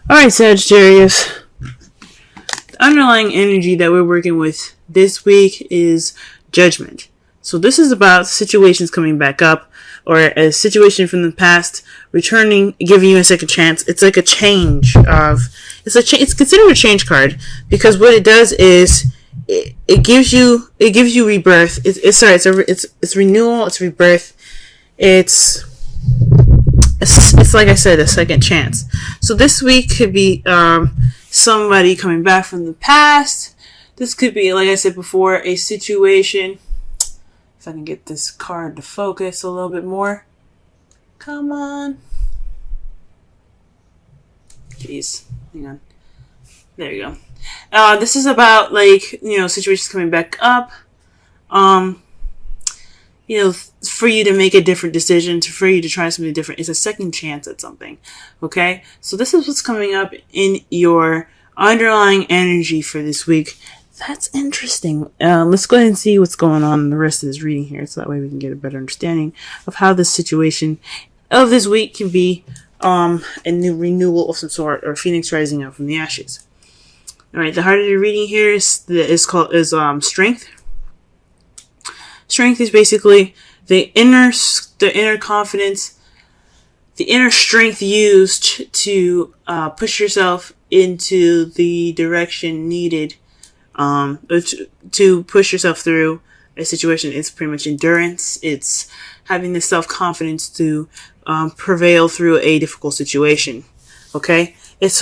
Alright, Sagittarius. The underlying energy that we're working with this week is judgment. So this is about situations coming back up, or a situation from the past returning, giving you a second chance. It's like a change of, it's considered a change card, because what it does is it gives you rebirth. It's renewal. It's rebirth. It's like I said, a second chance. So this week could be somebody coming back from the past. This could be, like I said before, a situation. If I can get this card to focus a little bit more. Come on. Jeez. Hang on. There you go. This is about, situations coming back up. For you to make a different decision, for you to try something different. It's a second chance at something. Okay? So this is what's coming up in your underlying energy for this week. That's interesting. Let's go ahead and see what's going on in the rest of this reading here, so that way we can get a better understanding of how this situation of this week can be a new renewal of some sort, or phoenix rising up from the ashes. All right, the heart of the reading here is strength. Strength is basically the inner confidence, the inner strength used to push yourself into the direction needed. To push yourself through a situation. It's pretty much endurance. It's having the self-confidence to prevail through a difficult situation. Okay? It's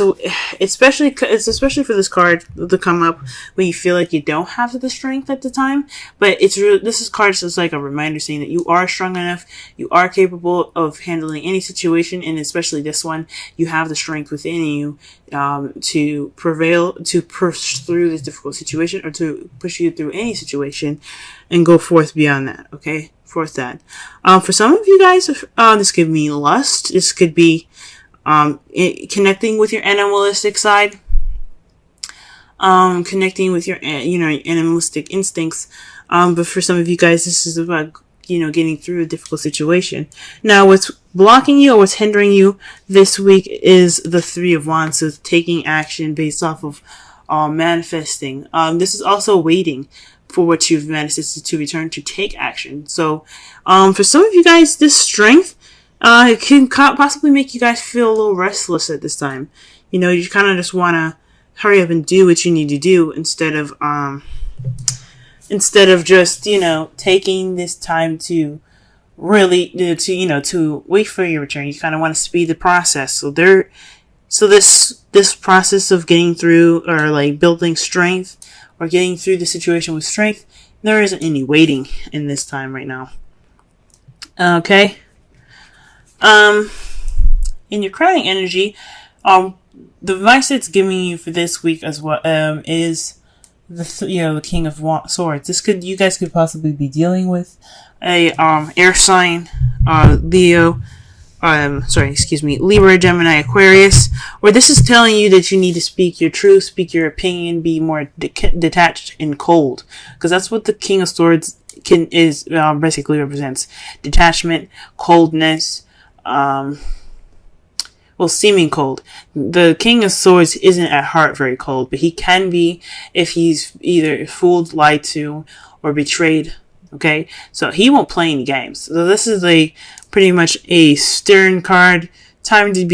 especially for this card to come up when you feel like you don't have the strength at the time. But this card is like a reminder saying that you are strong enough, you are capable of handling any situation, and especially this one, you have the strength within you to prevail, to push through this difficult situation, or to push you through any situation and go forth beyond that. Okay, forth that. For some of you guys, this could mean lust. This could be connecting with your animalistic side, connecting with your animalistic instincts. But for some of you guys, this is about getting through a difficult situation. Now, what's blocking you, or what's hindering you this week, is the Three of Wands. So taking action based off of manifesting. This is also waiting for what you've manifested to return, to take action. So for some of you guys, this strength it can possibly make you guys feel a little restless at this time. You kind of just want to hurry up and do what you need to do instead of just, taking this time to really, to wait for your return. You kind of want to speed the process. So this process of getting through, or like building strength, or getting through the situation with strength, there isn't any waiting in this time right now. Okay. In your crowning energy, the advice it's giving you for this week as well, is the King of Swords. You guys could possibly be dealing with a, air sign, Libra, Gemini, Aquarius, or this is telling you that you need to speak your truth, speak your opinion, be more detached and cold, because that's what the King of Swords basically represents: detachment, coldness. Seeming cold. The King of Swords isn't at heart very cold, but he can be if he's either fooled, lied to, or betrayed. Okay, so he won't play any games. So this is pretty much a stern card. Time to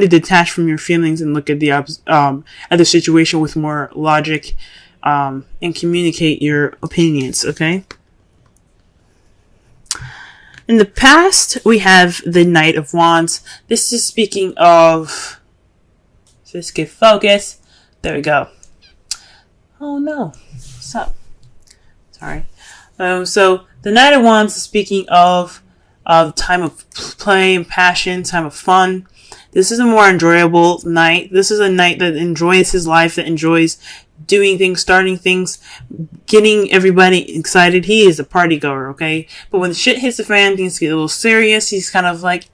detach from your feelings and look at the situation with more logic, and communicate your opinions. Okay. In the past, we have the Knight of Wands. This is speaking of... Just get focus. There we go. Oh no. What's up? Sorry. So, the Knight of Wands is speaking of time of play and passion, time of fun. This is a more enjoyable night. This is a night that enjoys his life, that enjoys doing things, starting things, getting everybody excited. He is a party goer, okay? But when shit hits the fan, things get a little serious. He's kind of like,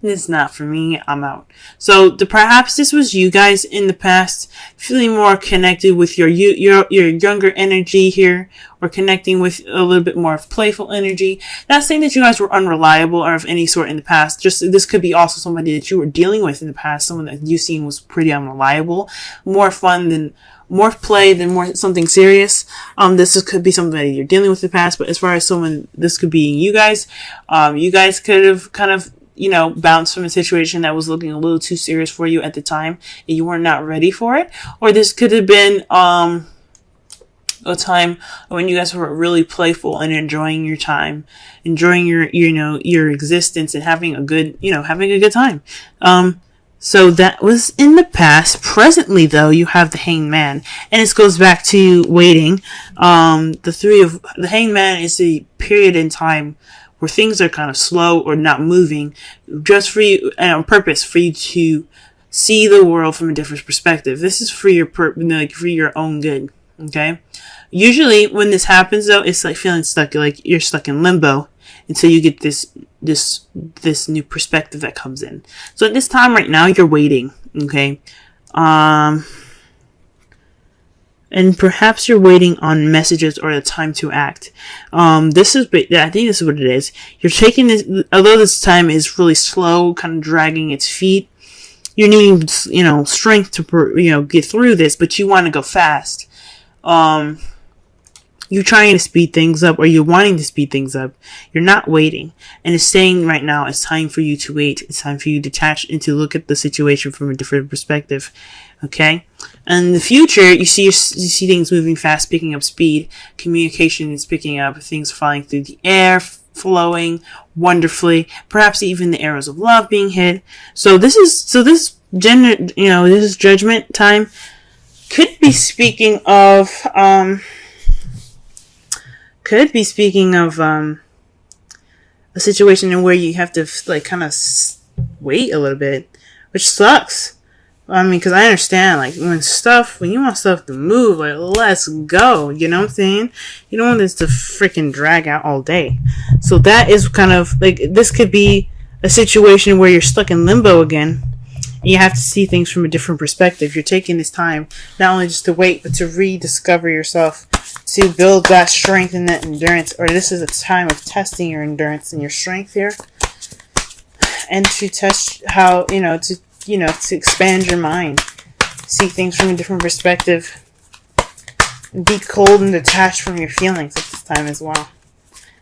It's not for me. I'm out. So perhaps this was you guys in the past feeling more connected with your younger energy here, or connecting with a little bit more of playful energy. Not saying that you guys were unreliable or of any sort in the past. Just this could be also somebody that you were dealing with in the past. Someone that you seen was pretty unreliable, more play than more something serious. Could be somebody you're dealing with in the past. But as far as someone, this could be you guys. You guys could have kind of, bounce from a situation that was looking a little too serious for you at the time and you were not ready for it. Or this could have been, a time when you guys were really playful and enjoying your time, enjoying your existence and having a good time. So that was in the past. Presently though, you have the Hanged Man, and this goes back to waiting. The Hanged Man is the period in time where things are kind of slow or not moving, just for you, and on purpose, for you to see the world from a different perspective. This is for your for your own good. Okay. Usually, when this happens, though, it's like feeling stuck, like you're stuck in limbo until you get this new perspective that comes in. So at this time right now, you're waiting. Okay. And perhaps you're waiting on messages or the time to act. I think this is what it is. You're taking this, although this time is really slow, kind of dragging its feet. You're needing, strength to, get through this, but you want to go fast. You're trying to speed things up, or you're wanting to speed things up. You're not waiting. And it's saying right now, it's time for you to wait. It's time for you to detach and to look at the situation from a different perspective. Okay? And in the future, you see things moving fast, picking up speed. Communication is picking up, things flying through the air, flowing wonderfully. Perhaps even the arrows of love being hit. So this is judgment time. Could be speaking of a situation in where you have to kind of wait a little bit, which sucks. I mean, because I understand, when you want stuff to move, let's go, you know what I'm saying? You don't want this to freaking drag out all day. So that is kind of, this could be a situation where you're stuck in limbo again. You have to see things from a different perspective. You're taking this time, not only just to wait, but to rediscover yourself, to build that strength and that endurance. Or this is a time of testing your endurance and your strength here. And to test how, to expand your mind. See things from a different perspective. Be cold and detached from your feelings at this time as well.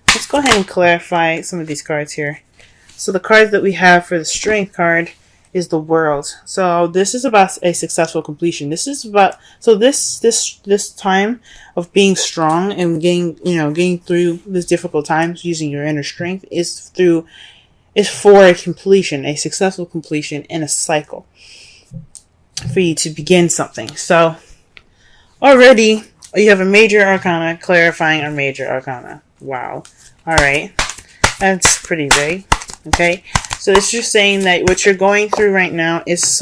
Let's go ahead and clarify some of these cards here. So the cards that we have for the Strength card is the World. So this is about a successful completion. This is about, so this time of being strong and getting through these difficult times using your inner strength is for a completion, a successful completion in a cycle for you to begin something. So already you have a major arcana clarifying a major arcana. Wow. All right. That's pretty big. Okay. So it's just saying that what you're going through right now is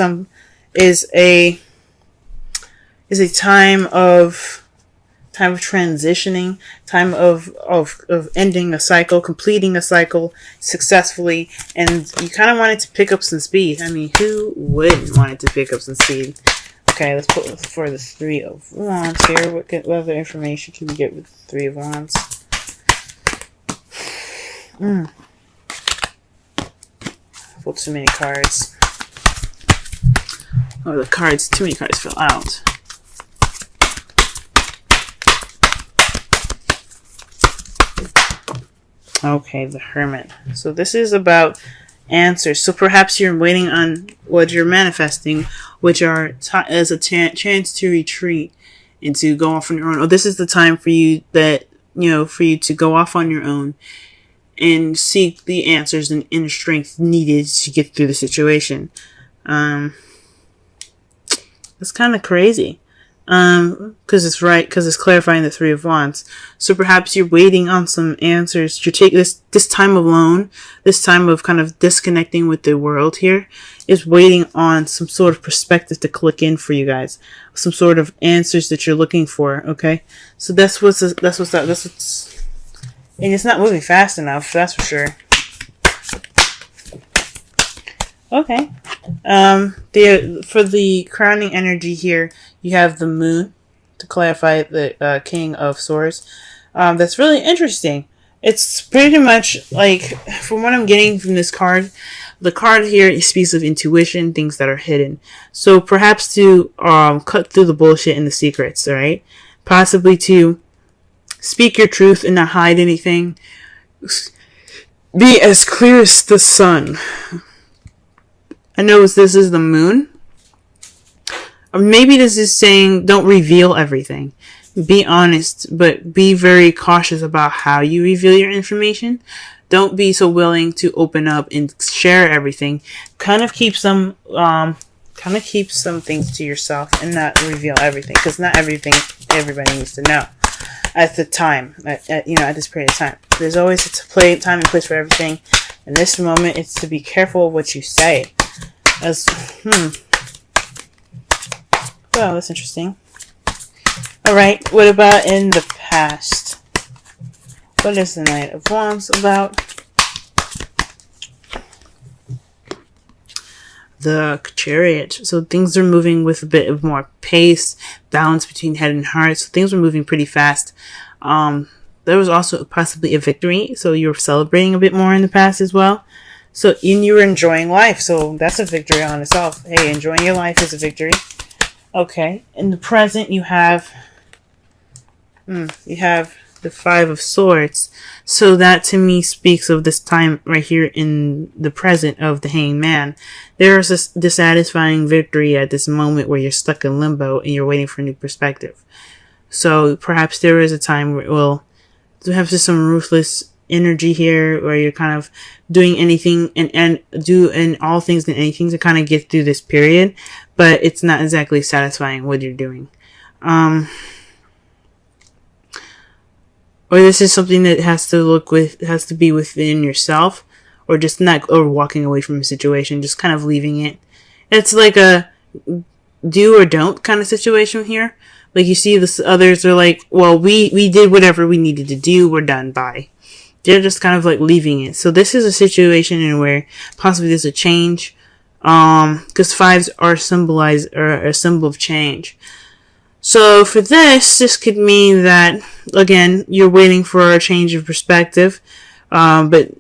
a time of transitioning, time of ending a cycle, completing a cycle successfully, and you kind of want it to pick up some speed. I mean, who wouldn't want it to pick up some speed? Okay, let's put for the Three of Wands here. What other information can we get with the Three of Wands? Pulled too many cards. Oh, too many cards fell out. Okay, the Hermit. So this is about answers. So perhaps you're waiting on what you're manifesting, which are as a chance to retreat and to go off on your own. Oh, this is the time for you for you to go off on your own and seek the answers and inner strength needed to get through the situation. That's kind of crazy. Because it's clarifying the Three of Wands. So perhaps you're waiting on some answers. You take this time alone, this time of kind of disconnecting with the world here, is waiting on some sort of perspective to click in for you guys. Some sort of answers that you're looking for, okay? So that's what's and it's not moving fast enough, that's for sure. Okay. For the crowning energy here, you have the moon to clarify the King of Swords. That's really interesting. It's pretty much like, from what I'm getting from this card, the card here speaks of intuition, things that are hidden. So perhaps to cut through the bullshit and the secrets, right? Possibly to speak your truth and not hide anything. Be as clear as the sun. I know this is the moon. Or maybe this is saying don't reveal everything. Be honest, but be very cautious about how you reveal your information. Don't be so willing to open up and share everything. Kind of keep some things to yourself and not reveal everything, because not everything everybody needs to know at the time. At this period of time, there's always time and place for everything. In this moment, it's to be careful of what you say. Well, that's interesting. Alright, what about in the past? What is the Knight of Wands about? The Chariot. So things are moving with a bit of more pace, balance between head and heart. So things were moving pretty fast. There was also possibly a victory. So you were celebrating a bit more in the past as well. So you were enjoying life. So that's a victory on itself. Hey, enjoying your life is a victory. Okay. In the present, you have the Five of Swords. So that to me speaks of this time right here in the present of the Hanged Man. There is a dissatisfying victory at this moment where you're stuck in limbo and you're waiting for a new perspective. So perhaps there is a time where, well, to have just some ruthless energy here where you're kind of doing anything and doing all things and anything to kind of get through this period, but it's not exactly satisfying what you're doing. Or this is something that has to be within yourself, or just or walking away from a situation, just kind of leaving it. It's like a do or don't kind of situation here. Like you see this, others are like, well, we did whatever we needed to do. We're done. Bye. They're just kind of like leaving it. So this is a situation in where possibly there's a change. Cause fives are a symbol of change. So for this could mean that, again, you're waiting for a change of perspective. But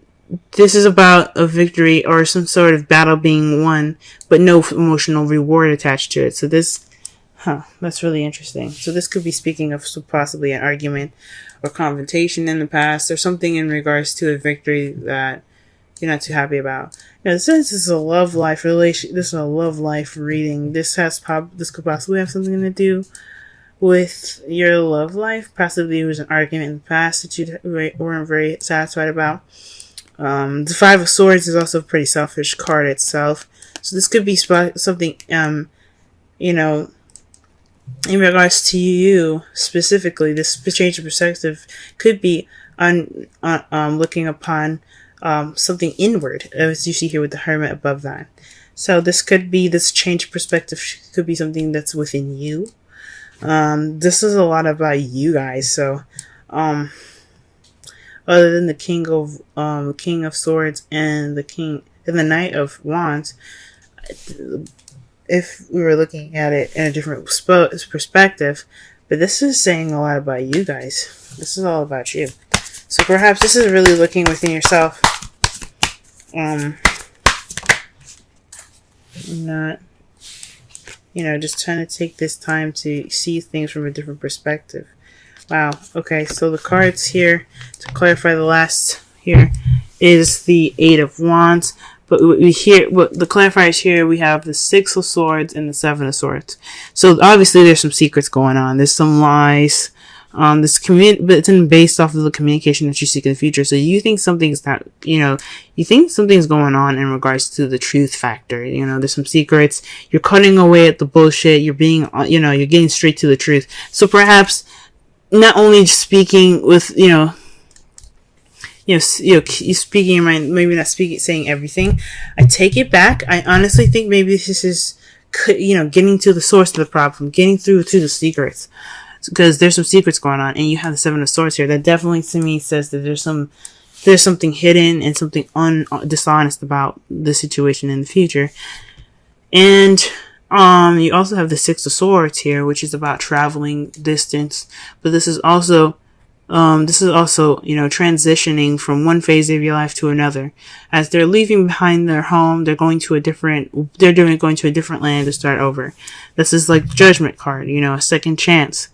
this is about a victory or some sort of battle being won, but no emotional reward attached to it. So that's really interesting. So this could be speaking of possibly an argument or confrontation in the past, or something in regards to a victory that you're not too happy about. Now, since this is a love life relation, this is a love life reading. This could possibly have something to do with your love life. Possibly it was an argument in the past that you weren't very satisfied about. The Five of Swords is also a pretty selfish card itself. So this could be something, in regards to you specifically. This change of perspective could be on looking upon something inward, as you see here with the Hermit above that. So this change of perspective could be something that's within you. This is a lot about you guys. So, other than the King of Swords and the Knight of Wands, if we were looking at it in a different perspective, but this is saying a lot about you guys. This is all about you. So perhaps this is really looking within yourself. Not, just trying to take this time to see things from a different perspective. Wow. Okay, so the cards here, to clarify the last here, is the Eight of Wands. But the clarifiers here, we have the Six of Swords and the Seven of Swords. So obviously there's some secrets going on. There's some lies. But it's based off of the communication that you seek in the future. So you think something's not, you think something's going on in regards to the truth factor. There's some secrets. You're cutting away at the bullshit. You're being, you're getting straight to the truth. So perhaps not only speaking with, you speaking your mind, maybe not saying everything. I take it back. I honestly think maybe this is, getting to the source of the problem, getting through to the secrets. Because there's some secrets going on, and you have the Seven of Swords here. That definitely to me says that there's some there's something hidden and something dishonest about the situation in the future. And you also have the Six of Swords here, which is about traveling distance. But this is also transitioning from one phase of your life to another. As they're leaving behind their home, they're going to a different land to start over. This is like Judgment card, a second chance.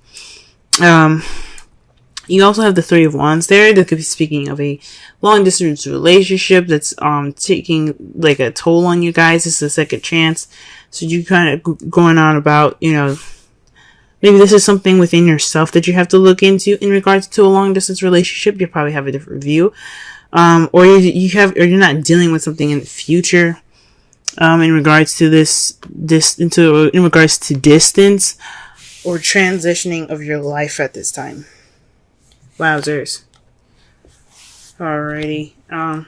You also have the Three of Wands there. That could be speaking of a long distance relationship that's taking like a toll on you guys. It's a second chance. So you kind of going on about, maybe this is something within yourself that you have to look into in regards to a long distance relationship. You probably have a different view. Or you're not dealing with something in the future, in regards to in regards to distance or transitioning of your life at this time. Wowzers. Alrighty. Oh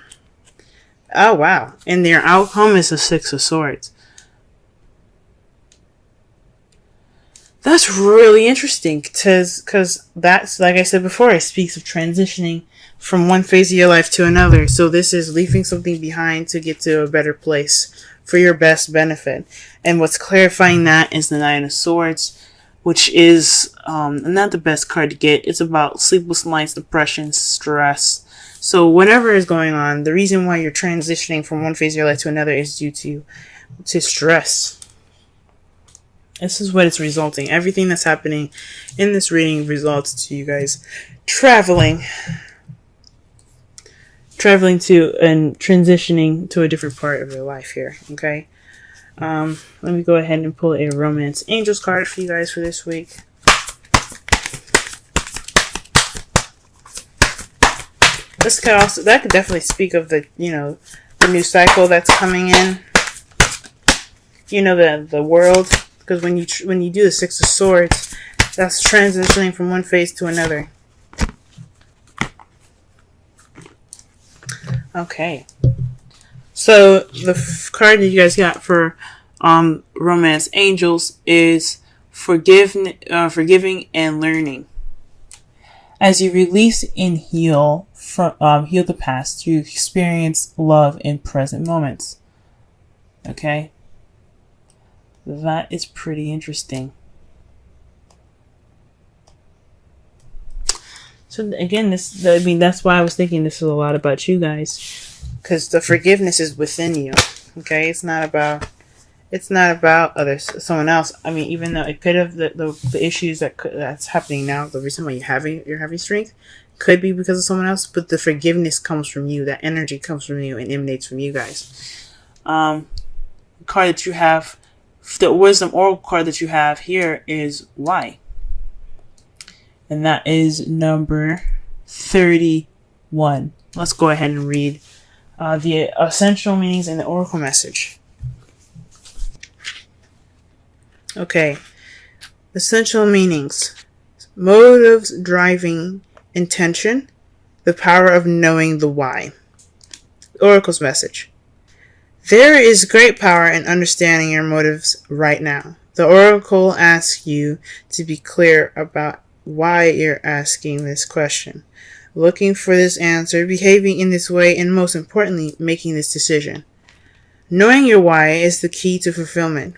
wow. And their outcome is the Six of Swords. That's really interesting because that's, like I said before, it speaks of transitioning from one phase of your life to another. So this is leaving something behind to get to a better place for your best benefit. And what's clarifying that is the Nine of Swords, which is not the best card to get. It's about sleepless nights, depression, stress. So whatever is going on, the reason why you're transitioning from one phase of your life to another is due to stress. This is what it's resulting. Everything that's happening in this reading results to you guys traveling to and transitioning to a different part of your life here. Okay. Let me go ahead and pull a Romance Angels card for you guys for this week. That could definitely speak of the the new cycle that's coming in. The world, because when you do the Six of Swords, that's transitioning from one phase to another. Okay. So the card that you guys got for Romance Angels is forgiving and learning. As you release and heal the past, you experience love in present moments. Okay, that is pretty interesting. So again, that's why I was thinking this is a lot about you guys, because the forgiveness is within you. Okay, it's not about someone else. I mean, even though it could have the issues that's happening now, the reason why you're having strength could be because of someone else, but the forgiveness comes from you. That energy comes from you and emanates from you guys. The card that you have, the Wisdom Oracle card that you have here is why. And that is number 31. Let's go ahead and read the essential meanings and the oracle message. Okay. Essential meanings. Motives driving intention. The power of knowing the why. Oracle's message. There is great power in understanding your motives right now. The oracle asks you to be clear about why you're asking this question, looking for this answer, behaving in this way, and most importantly, making this decision. Knowing your why is the key to fulfillment.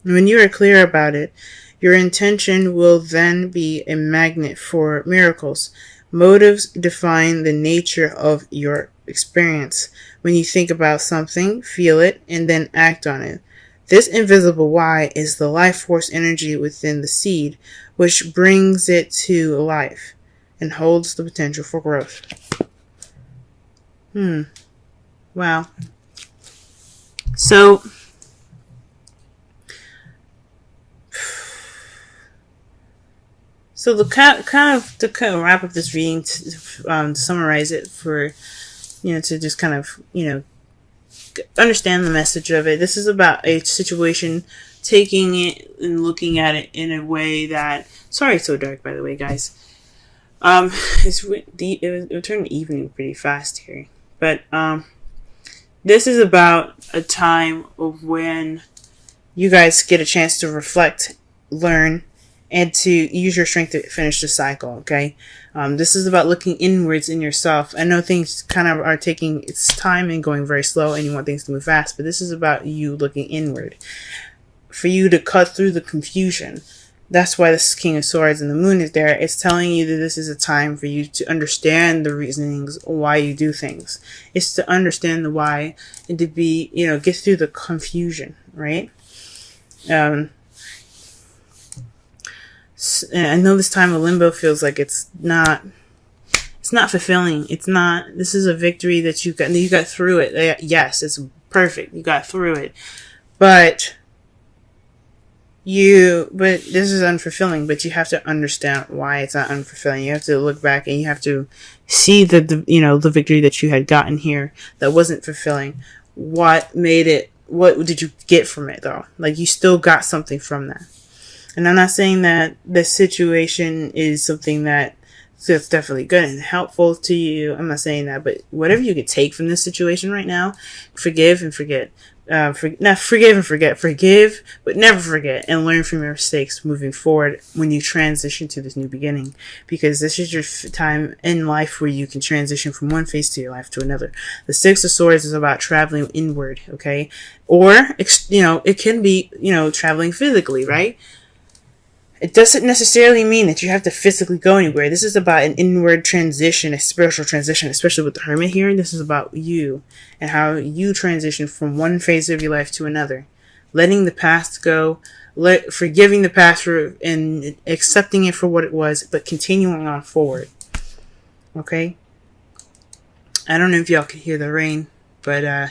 When you are clear about it, your intention will then be a magnet for miracles. Motives define the nature of your experience. When you think about something, feel it, and then act on it. This invisible why is the life force energy within the seed, which brings it to life and holds the potential for growth. Wow. So the kind of wrap up this reading, to summarize it for, to just kind of, understand the message of it. This is about a situation, taking it and looking at it in a way that, sorry it's so dark by the way guys, it turned evening pretty fast here, but this is about a time of when you guys get a chance to reflect, learn, and to use your strength to finish the cycle. Okay. This is about looking inwards in yourself. I know things kind of are taking its time and going very slow, and you want things to move fast, but this is about you looking inward for you to cut through the confusion. That's why this King of Swords and the Moon is there. It's telling you that this is a time for you to understand the reasonings why you do things. It's to understand the why and to be, get through the confusion, right? I know this time of limbo feels like it's not fulfilling. This is a victory that you got through it. Yes, it's perfect. You got through it. But this is unfulfilling, but you have to understand why it's not unfulfilling. You have to look back and you have to see the victory that you had gotten here that wasn't fulfilling. What did you get from it though? Like, you still got something from that. And I'm not saying that this situation is something that's definitely good and helpful to you. I'm not saying that, but whatever you could take from this situation right now, forgive and forget. Forgive and forget. Forgive, but never forget, and learn from your mistakes moving forward when you transition to this new beginning. Because this is your time in life where you can transition from one phase to your life to another. The Six of Swords is about traveling inward, okay? Or, it can be, traveling physically, right? It doesn't necessarily mean that you have to physically go anywhere. This is about an inward transition, a spiritual transition, especially with the Hermit here. This is about you and how you transition from one phase of your life to another. Letting the past go, forgiving the past and accepting it for what it was, but continuing on forward. Okay? I don't know if y'all can hear the rain, but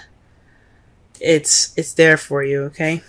it's there for you, okay?